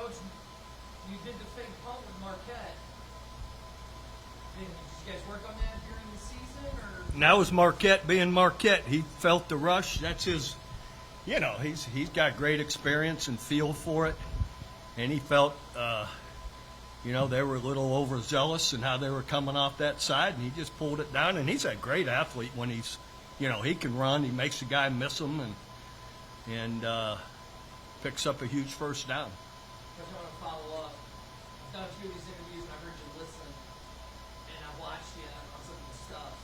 Coach, you did the fake punt with Marquette. Did you guys work on that during the season, or? And that was Marquette being Marquette. He felt the rush. That's his. He's got great experience and feel for it, and he felt. They were a little overzealous in how they were coming off that side, and he just pulled it down. And he's a great athlete when he's, he can run. He makes the guy miss him, and picks up a huge first down. I just want to follow up. I've done a few of these interviews, and I've heard you listen, and I've watched you on some of the stuff.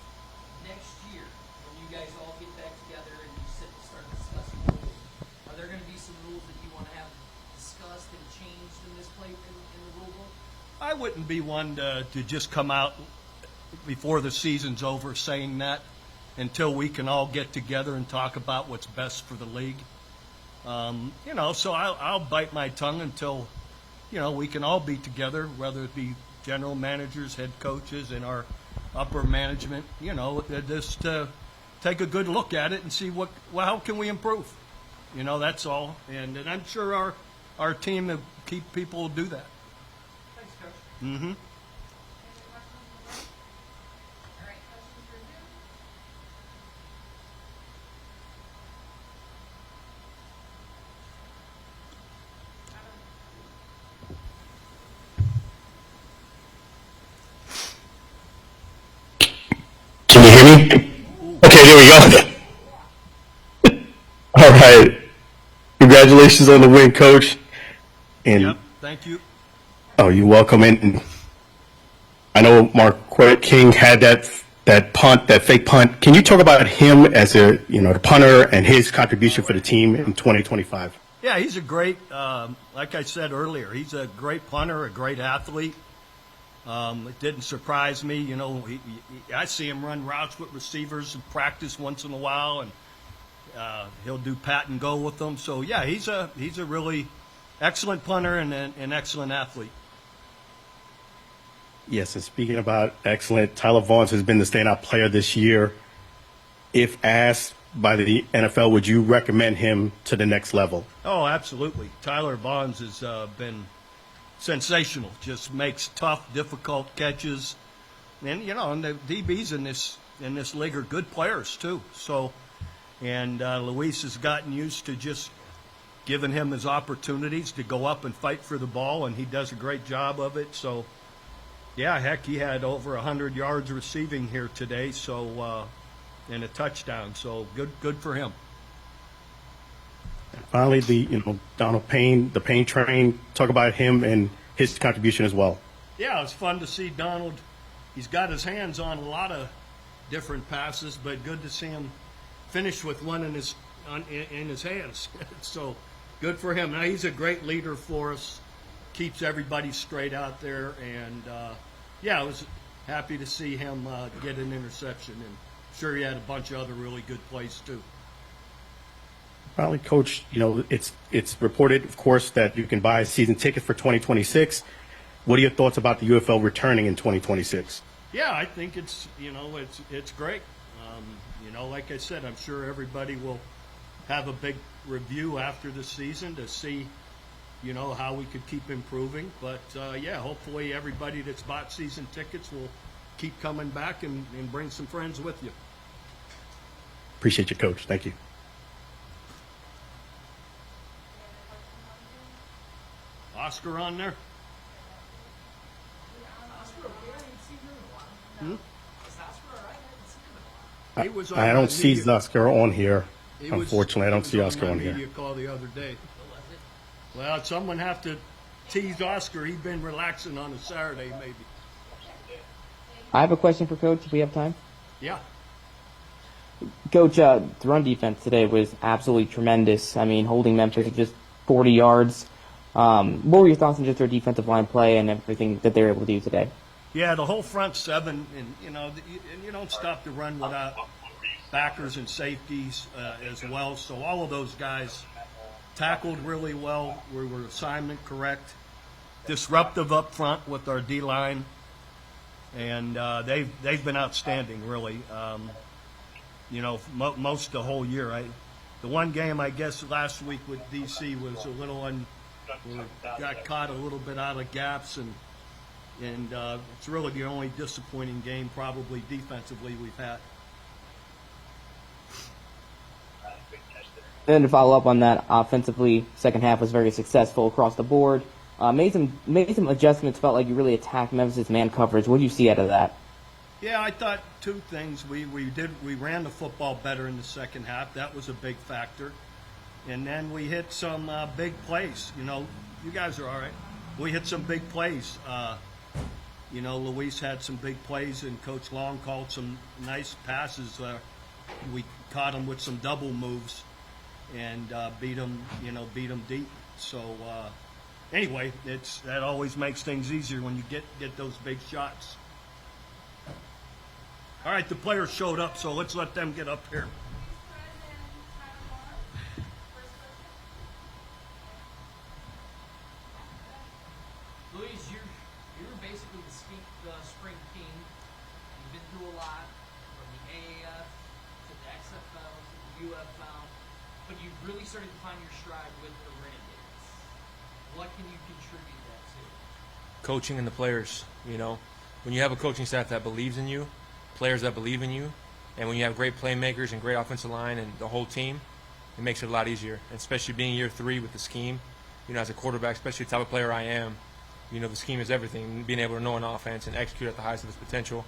Next year, when you guys all get back together and you sit and start discussing rules, are there going to be some rules that you want to have discussed and changed in this play in the rule book? I wouldn't be one to just come out before the season's over saying that until we can all get together and talk about what's best for the league. So I'll bite my tongue until, we can all be together, whether it be general managers, head coaches, and our upper management, just take a good look at it and see how can we improve. That's all. And I'm sure our team of key people will do that. Thanks, Coach. Mm-hmm. Can you hear me? Okay, there we go. All right. Congratulations on the win, Coach. And Yep, thank you. oh, you're welcome. And I know Marquette King had that punt, that fake punt. Can you talk about him as the punter and his contribution for the team in 2025? Yeah, he's a great, like I said earlier, he's a great punter, a great athlete. It didn't surprise me, I see him run routes with receivers in practice once in a while, and he'll do pat and go with them. So yeah, he's a really excellent punter and an excellent athlete. Yes, and speaking about excellent, Tyler Vaughns has been the standout player this year. If asked by the NFL, would you recommend him to the next level? Oh, absolutely. Tyler Vaughns has been sensational. Just makes tough, difficult catches, and and the DBs in this league are good players too. So, and Luis has gotten used to just giving him his opportunities to go up and fight for the ball, and he does a great job of it. So, yeah, heck, he had over 100 yards receiving here today. So, and a touchdown. So good for him. Finally, Donald Payne, the Payne train, talk about him and his contribution as well. Yeah, it's fun to see Donald. He's got his hands on a lot of different passes, but good to see him finish with one in his hands. So good for him. Now, he's a great leader for us, keeps everybody straight out there, and I was happy to see him get an interception, and sure he had a bunch of other really good plays too. Finally, Coach, it's reported, of course, that you can buy a season ticket for 2026. What are your thoughts about the UFL returning in 2026? Yeah, I think it's great. Like I said, I'm sure everybody will have a big review after the season to see, how we could keep improving. But hopefully everybody that's bought season tickets will keep coming back and bring some friends with you. Appreciate you, Coach. Thank you. Oscar on there? I don't see Oscar on here. Unfortunately, I don't see Oscar on here. Media call the other day. Well, someone have to tease Oscar. He's been relaxing on a Saturday, maybe. I have a question for Coach, if we have time. Yeah. Coach, the run defense today was absolutely tremendous. I mean, holding Memphis at just 40 yards. What were your thoughts on just their defensive line play and everything that they were able to do today? Yeah, the whole front seven, and you don't stop the run without backers and safeties as well. So all of those guys tackled really well. We were assignment correct. Disruptive up front with our D line, and they've been outstanding, really. Most the whole year. The one game I guess last week with DC was a little We got caught a little bit out of gaps, and it's really the only disappointing game probably defensively we've had. Then to follow up on that, offensively, second half was very successful across the board. Made some adjustments. Felt like you really attacked Memphis' man coverage. What do you see out of that? Yeah, I thought two things. We ran the football better in the second half. That was a big factor. And then we hit some big plays. You know, you guys are all right. We hit some big plays. You know, Luis had some big plays, and Coach Long called some nice passes. We caught him with some double moves and beat him deep. So anyway, that always makes things easier when you get those big shots. All right, the players showed up, so let's let them get up here. Luis, you're basically the spring king. You've been through a lot, from the AAF to the XFL to the UFL, but you've really started to find your stride with the Renegades. What can you contribute that to? Coaching and the players. You know, when you have a coaching staff that believes in you, players that believe in you, and when you have great playmakers and great offensive line and the whole team, it makes it a lot easier. And especially being year 3 with the scheme, you know, as a quarterback, especially the type of player I am, you know, the scheme is everything. Being able to know an offense and execute at the highest of its potential.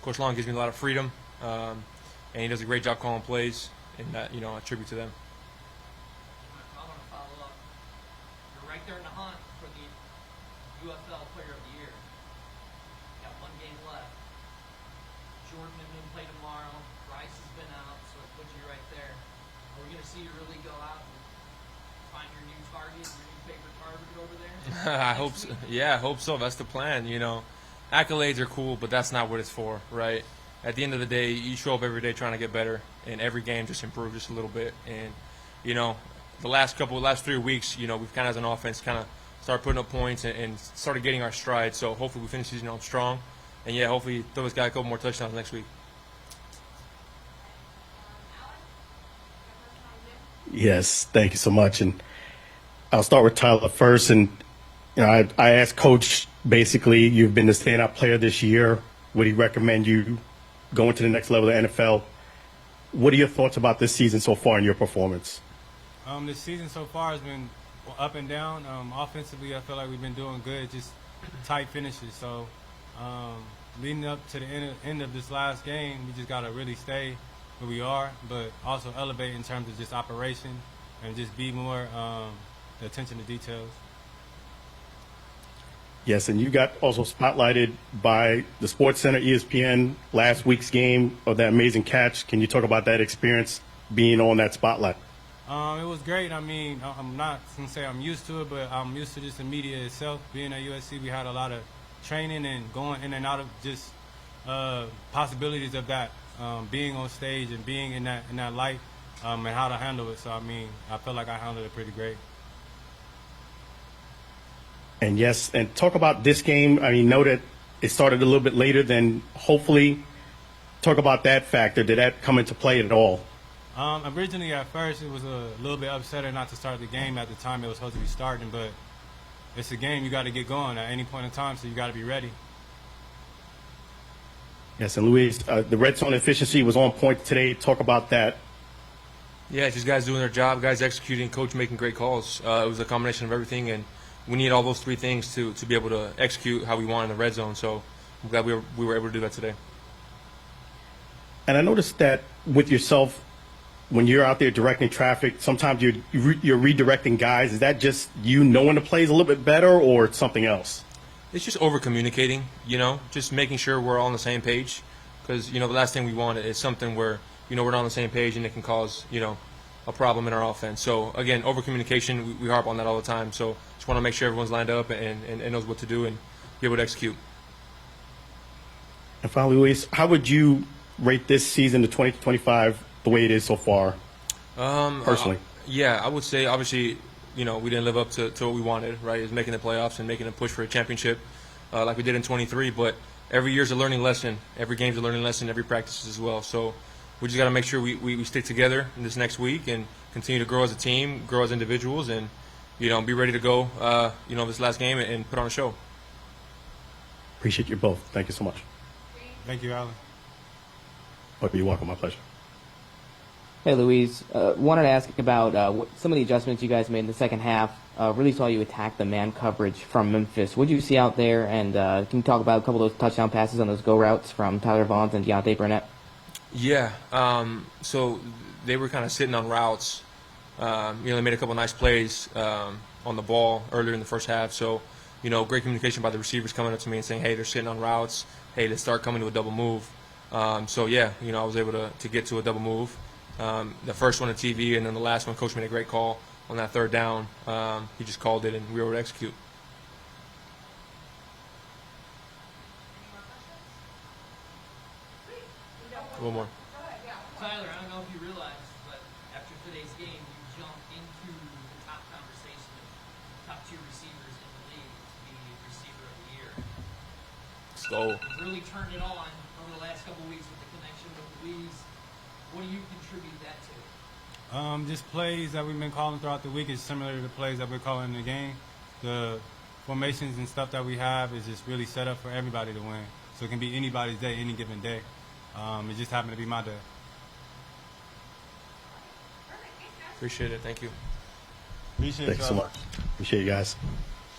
Coach Long gives me a lot of freedom, and he does a great job calling plays, and that, you know, I attribute to them. I want to follow up. You're right there in the hunt for the UFL Player of the Year. Got one game left. Jordan and him play tomorrow. Bryce has been out, so it puts you right there. Are we going to see you really go out and find your new target, your new favorite target over there? I hope so. Yeah, I hope so. That's the plan, you know. Accolades are cool, but that's not what it's for, right? At the end of the day, you show up every day trying to get better, and every game just improve just a little bit. And, you know, the last 3 weeks, you know, we've kind of, as an offense, kind of started putting up points and started getting our stride. So hopefully we finish the season off strong. And, yeah, hopefully throw this guy a couple more touchdowns next week. Yes, thank you so much. And I'll start with Tyler first. And you know, I asked Coach, basically, you've been the standout player this year. Would he recommend you going to the next level of the NFL? What are your thoughts about this season so far and your performance? This season so far has been up and down. Offensively, I feel like we've been doing good, just tight finishes. So leading up to the end of this last game, we just got to really stay where we are, but also elevate in terms of just operation and just be more the attention to details. Yes, and you got also spotlighted by the Sports Center, ESPN, last week's game of that amazing catch. Can you talk about that experience being on that spotlight? It was great. I mean, I'm not going to say I'm used to it, but I'm used to just the media itself. Being at USC, we had a lot of training and going in and out of just possibilities of that, being on stage and being in that light, and how to handle it. So, I mean, I feel like I handled it pretty great. And yes, and talk about this game. I mean, know that it started a little bit later than hopefully. Talk about that factor. Did that come into play at all? Originally, at first, it was a little bit upsetting not to start the game at the time it was supposed to be starting, but it's a game you got to get going at any point in time, so you got to be ready. Yes, and Luis, the red zone efficiency was on point today. Talk about that. Yeah, just guys doing their job, guys executing, coach making great calls. It was a combination of everything, and we need all those 3 things to be able to execute how we want in the red zone. So I'm glad we were able to do that today. And I noticed that with yourself, when you're out there directing traffic, sometimes you're redirecting guys. Is that just you knowing the plays a little bit better, or something else? It's just over communicating, you know, just making sure we're all on the same page. Because, you know, the last thing we want is something where, you know, we're not on the same page and it can cause, you know, a problem in our offense. So, again, over communication, we harp on that all the time. So just want to make sure everyone's lined up and knows what to do and be able to execute. And finally, Luis, how would you rate this season, the 2025, the way it is so far, personally? Yeah, I would say, obviously, you know, we didn't live up to what we wanted, right? Is making the playoffs and making a push for a championship like we did in 23. But every year's a learning lesson. Every game's a learning lesson. Every practice as well. So we just got to make sure we stick together in this next week and continue to grow as a team, grow as individuals, and be ready to go, this last game and put on a show. Appreciate you both. Thank you so much. Thank you, Alan. Oh, you're welcome. My pleasure. Hey, Louise. Wanted to ask about some of the adjustments you guys made in the second half. Really saw you attack the man coverage from Memphis. What did you see out there? And can you talk about a couple of those touchdown passes on those go routes from Tyler Vaughns and Deontay Burnett? Yeah. So they were kind of sitting on routes. They made a couple nice plays on the ball earlier in the first half. So, great communication by the receivers coming up to me and saying, hey, they're sitting on routes. Hey, let's start coming to a double move. I was able to get to a double move. The first one on TV, and then the last one, Coach made a great call on that third down. He just called it, and we were able to execute. One more. Tyler, I don't know if you realize, but after today's game, you jumped into the top conversation of top 2 receivers in the league to be receiver of the year. So You've really turned it on over the last couple of weeks with the connection with Louise. What do you contribute that to? Just plays that we've been calling throughout the week is similar to the plays that we're calling in the game. The formations and stuff that we have is just really set up for everybody to win. So it can be anybody's day, any given day. It just happened to be my day. appreciate it. Thank you. Appreciate Thanks so y'all. much. Appreciate you guys.